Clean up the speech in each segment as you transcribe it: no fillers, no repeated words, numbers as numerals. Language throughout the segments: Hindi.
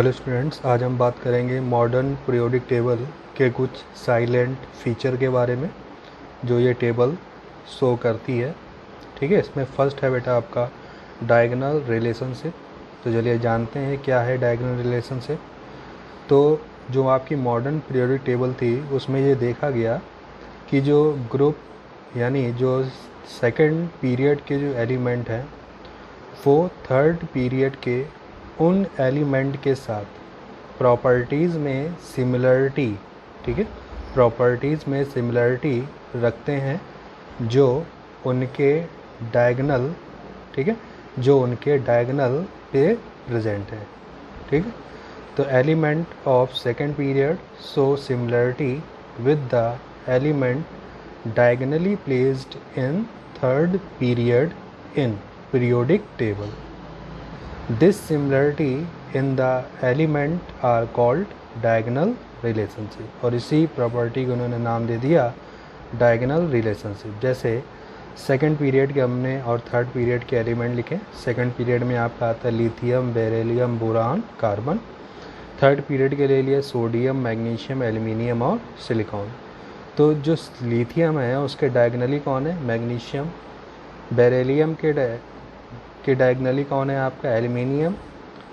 हेलो स्टूडेंट्स, आज हम बात करेंगे मॉडर्न पीरियोडिक टेबल के कुछ साइलेंट फीचर के बारे में जो ये टेबल शो करती है। ठीक है, इसमें फर्स्ट है बेटा आपका डायगोनल रिलेशनशिप। तो चलिए जानते हैं क्या है डायगोनल रिलेशनशिप। तो जो आपकी मॉडर्न पीरियोडिक टेबल थी उसमें ये देखा गया कि जो ग्रुप यानी जो सेकंड पीरियड के जो एलिमेंट हैं वो थर्ड पीरियड के उन एलिमेंट के साथ प्रॉपर्टीज़ में सिमिलरिटी, ठीक है, प्रॉपर्टीज़ में सिमिलरिटी रखते हैं जो उनके डायगोनल, ठीक है, जो उनके डायगोनल पे प्रेजेंट है। ठीक है, तो element of second period show similarity with the element diagonally placed in third period in periodic table. This similarity in the element are called diagonal relationship और इसी प्रॉपर्टी को उन्होंने नाम दे दिया diagonal relationship। जैसे सेकंड पीरियड के हमने और थर्ड पीरियड के एलिमेंट लिखे। सेकंड पीरियड में आपका आता है lithium, beryllium, boron, carbon. Third period के ले लिया सोडियम, मैग्नीशियम, एल्यूमिनियम और सिलिकॉन। तो जो लिथियम है उसके डायगनली कौन है? मैग्नीशियम। बेरिलियम के डायगनली कौन है? आपका एल्यूमिनियम।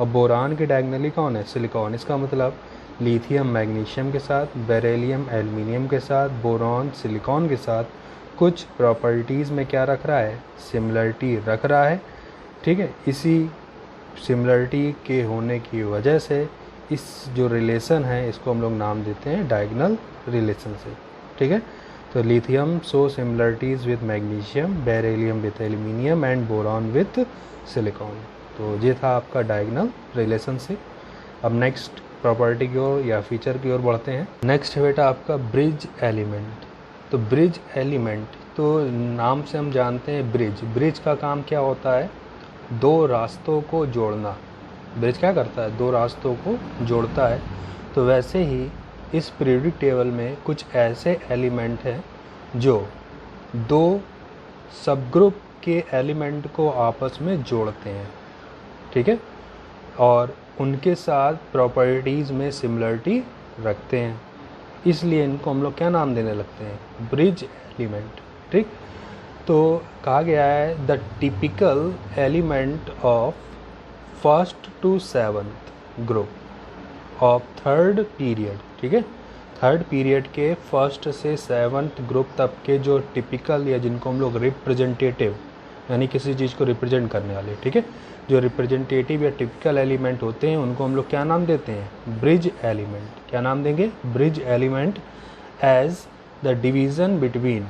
और बोरान के डायगनली कौन है? सिलिकॉन। इसका मतलब लिथियम मैग्नीशियम के साथ, बेरिलियम एल्यूमिनियम के साथ, बोरान सिलिकॉन के साथ कुछ प्रॉपर्टीज़ में क्या रख रहा है? सिमिलरिटी रख रहा है। ठीक है, इसी सिमिलरिटी के होने की वजह से इस जो रिलेशन है इसको हम लोग नाम देते हैं डायगोनल रिलेशनशिप। ठीक है, तो lithium show similarities with magnesium, beryllium with aluminium and boron with silicon. तो ये था आपका डायगोनल रिलेशनशिप। अब नेक्स्ट प्रॉपर्टी की ओर या फीचर की ओर बढ़ते हैं। नेक्स्ट है बेटा आपका ब्रिज एलिमेंट। तो ब्रिज एलिमेंट, तो नाम से हम जानते हैं ब्रिज। ब्रिज का काम क्या होता है? दो रास्तों को जोड़ना। ब्रिज क्या करता है? दो रास्तों को जोड़ता है। तो वैसे ही इस पीरियोडिक टेबल में कुछ ऐसे एलिमेंट हैं जो दो सबग्रुप के एलिमेंट को आपस में जोड़ते हैं। ठीक है, और उनके साथ प्रॉपर्टीज़ में सिमिलरिटी रखते हैं, इसलिए इनको हम लोग क्या नाम देने लगते हैं? Bridge element. ठीक, तो कहा गया है the typical element of first to seventh group of third period. ठीक है, थर्ड पीरियड के फर्स्ट से सेवन्थ ग्रुप तक के जो टिपिकल या जिनको हम लोग रिप्रेजेंटेटिव यानी किसी चीज़ को रिप्रेजेंट करने वाले, ठीक है, जो रिप्रेजेंटेटिव या टिपिकल एलिमेंट होते हैं उनको हम लोग क्या नाम देते हैं? Bridge element. क्या नाम देंगे? Bridge element. As the division between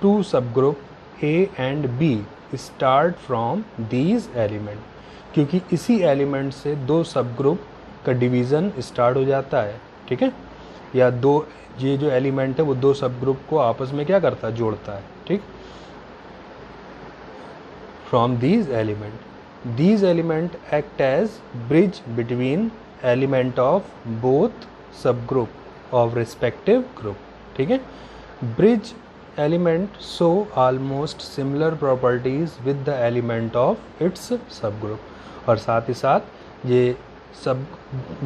two sub group A and B start from these element, क्योंकि इसी एलिमेंट से दो सब ग्रुप का डिवीज़न स्टार्ट हो जाता है। ठीक है, या दो ये जो एलिमेंट है वो दो सब ग्रुप को आपस में क्या करता है? जोड़ता है। ठीक, from these element act as bridge between element of both sub group of respective group. ठीक है, bridge element show almost similar properties with the element of its sub group, और साथ ही साथ ये सब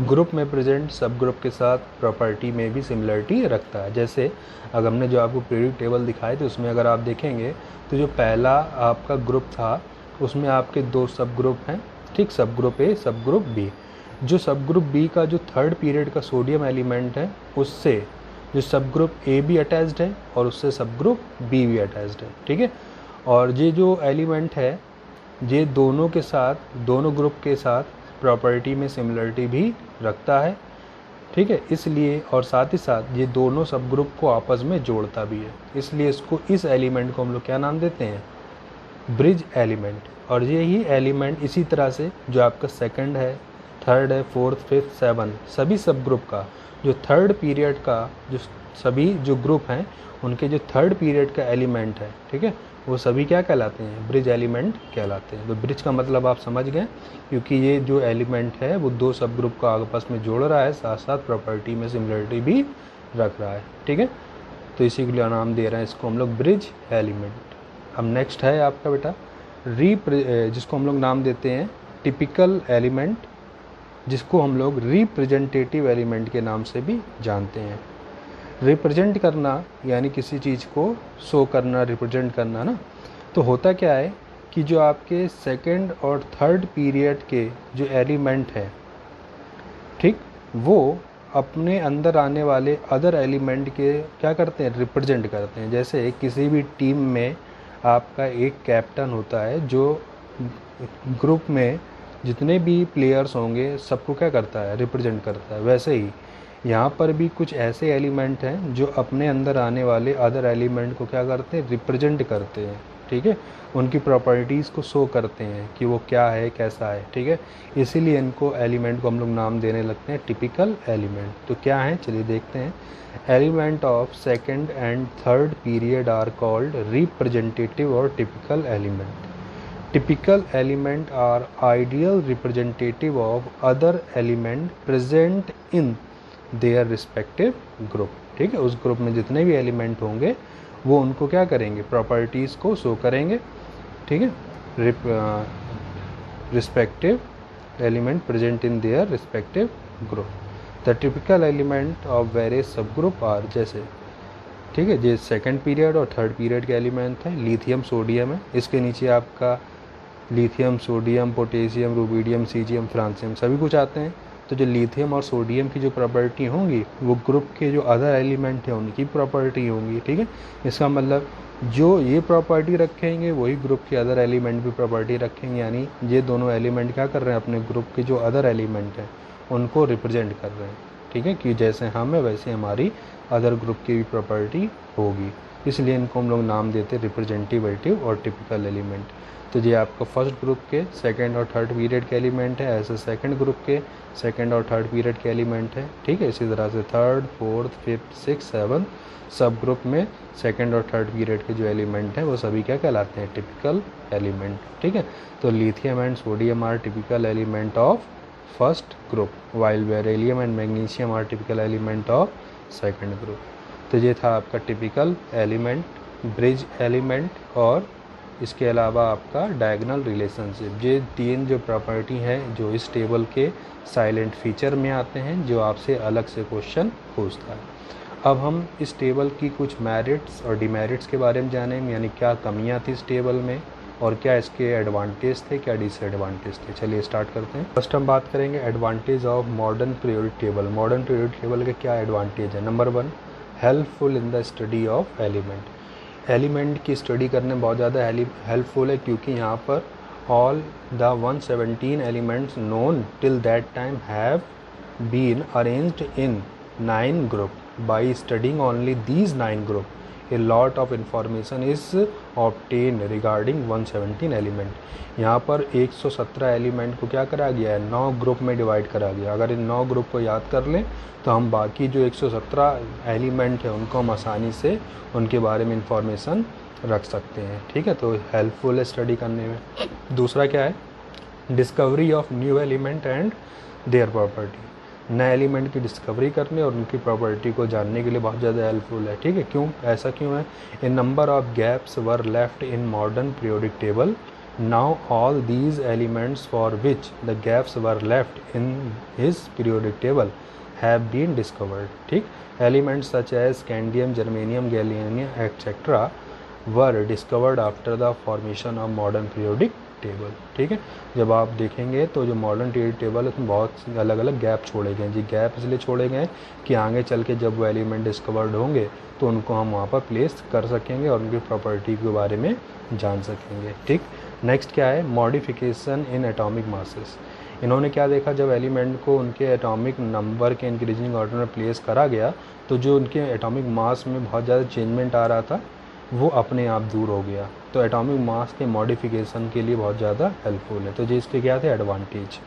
ग्रुप में प्रेजेंट सब ग्रुप के साथ प्रॉपर्टी में भी सिमिलरिटी रखता है। जैसे अगर हमने जो आपको पीरियोडिक टेबल दिखाए थे उसमें अगर आप देखेंगे तो जो पहला आपका ग्रुप था उसमें आपके दो सब ग्रुप हैं। ठीक, सब ग्रुप ए, सब ग्रुप बी। जो सब ग्रुप बी का जो थर्ड पीरियड का सोडियम एलिमेंट है उससे जो सब ग्रुप ए भी अटैच्ड है और उससे सब ग्रुप बी भी अटैच्ड है। ठीक है, और ये जो एलिमेंट है ये दोनों के साथ, दोनों ग्रुप के साथ प्रॉपर्टी में सिमिलरिटी भी रखता है। ठीक है, इसलिए और साथ ही साथ ये दोनों सब ग्रुप को आपस में जोड़ता भी है, इसलिए इसको इस एलिमेंट को हम लोग क्या नाम देते हैं? Bridge element. और यही एलिमेंट इसी तरह से जो आपका सेकंड है, थर्ड है, फोर्थ, फिफ्थ, सेवन, सभी सब ग्रुप का जो थर्ड पीरियड का जो सभी जो ग्रुप हैं उनके जो थर्ड पीरियड का एलिमेंट है, ठीक है, वो सभी क्या कहलाते हैं? ब्रिज एलिमेंट कहलाते हैं। तो ब्रिज का मतलब आप समझ गए, क्योंकि ये जो एलिमेंट है वो दो सब ग्रुप को आपस में जोड़ रहा है, साथ साथ प्रॉपर्टी में सिमिलरिटी भी रख रहा है। ठीक है, तो इसी के लिए नाम दे रहे हैं इसको हम लोग ब्रिज एलिमेंट। अब नेक्स्ट है आपका बेटा जिसको हम लोग नाम देते हैं टिपिकल एलिमेंट। जिसको हम लोग रिप्रेजेंटेटिव एलिमेंट के नाम से भी जानते हैं। रिप्रेजेंट करना यानी किसी चीज़ को शो करना, रिप्रेजेंट करना ना, तो होता क्या है कि जो आपके सेकंड और थर्ड पीरियड के जो एलिमेंट हैं, ठीक, वो अपने अंदर आने वाले अदर एलिमेंट के क्या करते हैं, रिप्रेजेंट करते हैं। जैसे किसी भी टीम में आपका एक कैप्टन होता है जो ग्रुप में जितने भी प्लेयर्स होंगे सबको क्या करता है, रिप्रेजेंट करता है। वैसे ही यहाँ पर भी कुछ ऐसे एलिमेंट हैं जो अपने अंदर आने वाले अदर एलिमेंट को क्या करते हैं, रिप्रेजेंट करते हैं। ठीक है, उनकी प्रॉपर्टीज़ को शो करते हैं कि वो क्या है, कैसा है। ठीक है, इसीलिए इनको एलिमेंट को हम लोग नाम देने लगते हैं टिपिकल एलिमेंट। तो क्या है, चलिए देखते हैं। Element of second and third period are called representative और typical element. Typical element are ideal representative of other element present in their respective group। ठीक है, उस ग्रुप में जितने भी एलिमेंट होंगे वो उनको क्या करेंगे, प्रॉपर्टीज़ को शो करेंगे। ठीक है, respective element present in their respective group. The typical element of various सब ग्रुप आर, जैसे ठीक है, जो सेकंड पीरियड और थर्ड पीरियड के एलिमेंट है, लिथियम सोडियम है, इसके नीचे आपका lithium, sodium, potassium, rubidium, caesium, francium सभी कुछ आते हैं। तो जो लिथियम और सोडियम की जो प्रॉपर्टी होंगी वो ग्रुप के जो अदर एलिमेंट हैं उनकी प्रॉपर्टी होंगी। ठीक है, इसका मतलब जो ये प्रॉपर्टी रखेंगे वही ग्रुप के अदर एलिमेंट भी प्रॉपर्टी रखेंगे, यानी ये दोनों एलिमेंट क्या कर रहे हैं, अपने ग्रुप के जो अदर एलिमेंट हैं उनको रिप्रेजेंट कर रहे हैं। ठीक है, कि जैसे हम है वैसे हमारी अदर ग्रुप की भी प्रॉपर्टी होगी, इसलिए इनको हम लोग नाम देते हैं रिप्रेजेंटेटिव और टिपिकल एलिमेंट। तो ये आपका फर्स्ट ग्रुप के सेकंड और थर्ड पीरियड के एलिमेंट है, ऐसे सेकंड ग्रुप के सेकंड और थर्ड पीरियड के एलिमेंट है। ठीक है, इसी तरह से third, fourth, fifth, six, seventh सब ग्रुप में सेकंड और थर्ड पीरियड के जो एलिमेंट हैं वो सभी क्या कहलाते हैं, टिपिकल एलिमेंट। ठीक है, तो lithium and sodium are typical element of first group, while beryllium and magnesium are typical element of second group. तो ये था आपका टिपिकल एलिमेंट, ब्रिज एलिमेंट और इसके अलावा आपका डायगोनल रिलेशनशिप। ये तीन जो प्रॉपर्टी हैं जो इस टेबल के साइलेंट फीचर में आते हैं, जो आपसे अलग से क्वेश्चन पूछता है। अब हम इस टेबल की कुछ मेरिट्स और डिमेरिट्स के बारे में जानेंगे, यानी क्या कमियां थी इस टेबल में और क्या इसके एडवांटेज थे, क्या डिसएडवांटेज थे। चलिए स्टार्ट करते हैं। फर्स्ट हम बात करेंगे advantage of modern periodic table. Modern periodic table के क्या एडवांटेज है। Number 1, helpful in the study of element. Element की स्टडी करने में बहुत ज़्यादा हेल्पफुल है, क्योंकि यहाँ पर all the 117 elements known till that time have been arranged in 9 group. By studying only these 9 group a lot of information is obtained regarding 117 element. यहाँ पर 117 एलिमेंट को क्या करा गया है, 9 ग्रुप में डिवाइड करा गया। अगर इन 9 ग्रुप को याद कर लें तो हम बाकी जो 117 एलिमेंट है उनको हम आसानी से उनके बारे में इंफॉर्मेशन रख सकते हैं। ठीक है, तो हेल्पफुल है स्टडी करने में। दूसरा क्या है, discovery of new element and their property. नए एलिमेंट की डिस्कवरी करने और उनकी प्रॉपर्टी को जानने के लिए बहुत ज़्यादा हेल्पफुल है। ठीक है, क्यों, ऐसा क्यों है। A number of gaps were left in modern periodic table, now all these elements for which the gaps were left in his periodic table have been discovered. ठीक, elements such as scandium, germanium, gallium etcetera were discovered after the formation of modern periodic table. ठीक है, जब आप देखेंगे तो जो मॉडर्न पीरियोडिक टेबल है उसमें बहुत अलग अलग गैप छोड़े गए हैं। जी गैप इसलिए छोड़े गए हैं कि आगे चल के जब वो एलिमेंट डिस्कवर्ड होंगे तो उनको हम वहाँ पर प्लेस कर सकेंगे और उनकी प्रॉपर्टी के बारे में जान सकेंगे। ठीक, नेक्स्ट क्या है, मॉडिफिकेशन इन एटॉमिक मासेस। इन्होंने क्या देखा, जब एलिमेंट को उनके एटॉमिक नंबर के इंक्रीजिंग ऑर्डर में प्लेस करा गया तो जो उनके एटॉमिक मास में बहुत ज़्यादा चेंजमेंट आ रहा था वो अपने आप दूर हो गया। तो एटॉमिक मास के मॉडिफिकेशन के लिए बहुत ज़्यादा हेल्पफुल है। तो जी इसके क्या थे एडवांटेज।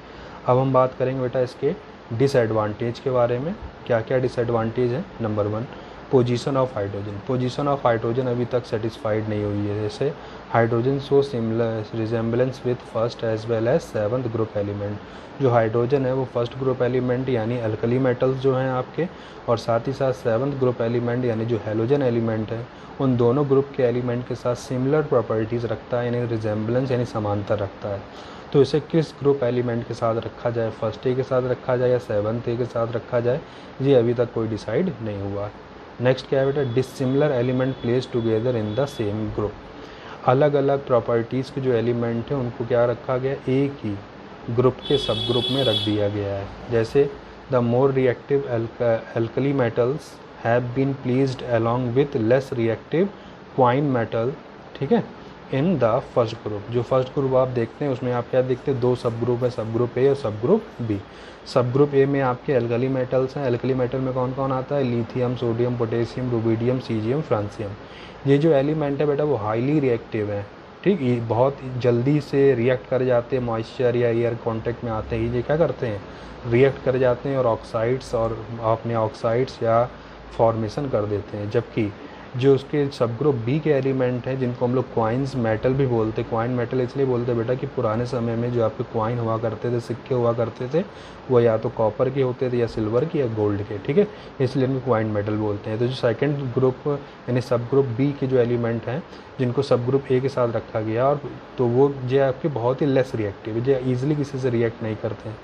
अब हम बात करेंगे बेटा इसके डिसएडवांटेज के बारे में। क्या क्या डिसएडवांटेज है। Number 1, position of hydrogen. Position of hydrogen अभी तक सेटिस्फाइड नहीं हुई है। जैसे hydrogen show similar resemblance with first as well as seventh group element. जो हाइड्रोजन है वो फर्स्ट ग्रुप एलिमेंट यानी अल्कली मेटल्स जो हैं आपके, और साथ ही साथ सेवन्थ ग्रुप एलिमेंट यानी जो हेलोजन एलिमेंट है उन दोनों ग्रुप के एलिमेंट के साथ सिमिलर प्रॉपर्टीज़ रखता है, यानी रिजेंबलेंस यानी समानता रखता है। तो इसे किस ग्रुप एलिमेंट के साथ रखा जाए, फर्स्ट ए के साथ रखा जाए या सेवन्थ ए के साथ रखा जाए, ये अभी तक कोई डिसाइड नहीं हुआ। नेक्स्ट क्या है बेटा, dissimilar element place together in the same group. अलग अलग प्रॉपर्टीज़ के जो एलिमेंट हैं उनको क्या रखा गया, एक ही ग्रुप के सब ग्रुप में रख दिया गया है। जैसे the more reactive alkali metals have been placed along with less reactive coin metal, ठीक है, इन द फर्स्ट ग्रुप। जो फर्स्ट ग्रुप आप देखते हैं उसमें आप क्या देखते हैं, दो सब ग्रुप है, सब ग्रुप ए और सब ग्रुप बी। सब ग्रुप ए में आपके एल्कली मेटल्स हैं। एल्कली मेटल में कौन कौन आता है, lithium, sodium, potassium, rubidium, caesium, francium. ये जो एलिमेंट है बेटा वो हाईली रिएक्टिव है, ठीक, ये बहुत जल्दी से रिएक्ट कर जाते हैं, मॉइस्चर या एयर कांटेक्ट में आते ही ये क्या करते हैं, रिएक्ट कर जाते हैं और ऑक्साइड्स और अपने ऑक्साइड्स या फॉर्मेशन कर देते हैं। जबकि जो उसके सब ग्रुप बी के एलिमेंट हैं जिनको हम लोग क्वाइंस मेटल भी बोलते हैं, क्वाइन मेटल इसलिए बोलते हैं बेटा कि पुराने समय में जो आपके क्वाइन हुआ करते थे, सिक्के हुआ करते थे, वो या तो कॉपर के होते थे या सिल्वर के या गोल्ड के, ठीक है, इसलिए इनको क्वाइन मेटल बोलते हैं। तो जो सेकंड ग्रुप यानी सब ग्रुप बी के जो एलिमेंट हैं जिनको सब ग्रुप ए के साथ रखा गया, और तो वो जो आपके बहुत ही लेस रिएक्टिव, जो ईजिली किसी से रिएक्ट नहीं करते हैं।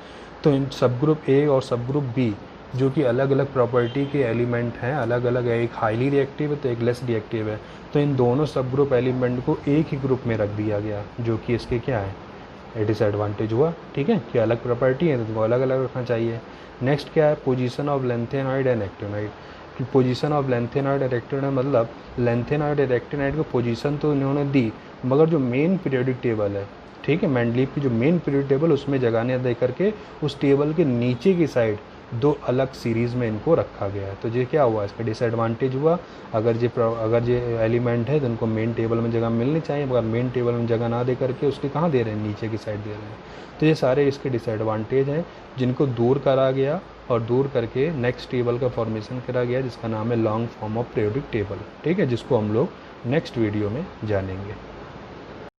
तो इन सब ग्रुप ए और सब ग्रुप बी जो कि अलग अलग प्रॉपर्टी के एलिमेंट हैं, अलग अलग है, एक हाईली रिएक्टिव है तो एक लेस रिएक्टिव है, तो इन दोनों सब ग्रुप एलिमेंट को एक ही ग्रुप में रख दिया गया, जो कि इसके क्या है, डिसएडवांटेज हुआ, ठीक है, कि अलग प्रॉपर्टी है तो उनको अलग अलग रखना चाहिए। नेक्स्ट क्या है, position of lanthanoid and actinoid. कि पोजीशन ऑफ लैंथेनॉइड और एक्टिनॉइड मतलब लैंथेनॉइड और एक्टिनॉइड को पोजीशन तो इन्होंने दी, मगर जो मेन पीरियोडिक टेबल है, ठीक है, मेंडलीव की जो मेन पीरियोडिक टेबल उसमें जगह नहीं दे करके उस टेबल के नीचे की साइड दो अलग सीरीज़ में इनको रखा गया है। तो ये क्या हुआ, इसका डिसएडवांटेज हुआ। अगर ये एलिमेंट है तो इनको मेन टेबल में जगह मिलनी चाहिए, मगर मेन टेबल में जगह ना दे करके उसकी कहाँ दे रहे हैं, नीचे की साइड दे रहे हैं। तो ये सारे इसके डिसएडवांटेज हैं जिनको दूर करा गया, और दूर करके नेक्स्ट टेबल का फॉर्मेशन करा गया जिसका नाम है long form of periodic table, ठीक है, जिसको हम लोग नेक्स्ट वीडियो में जानेंगे।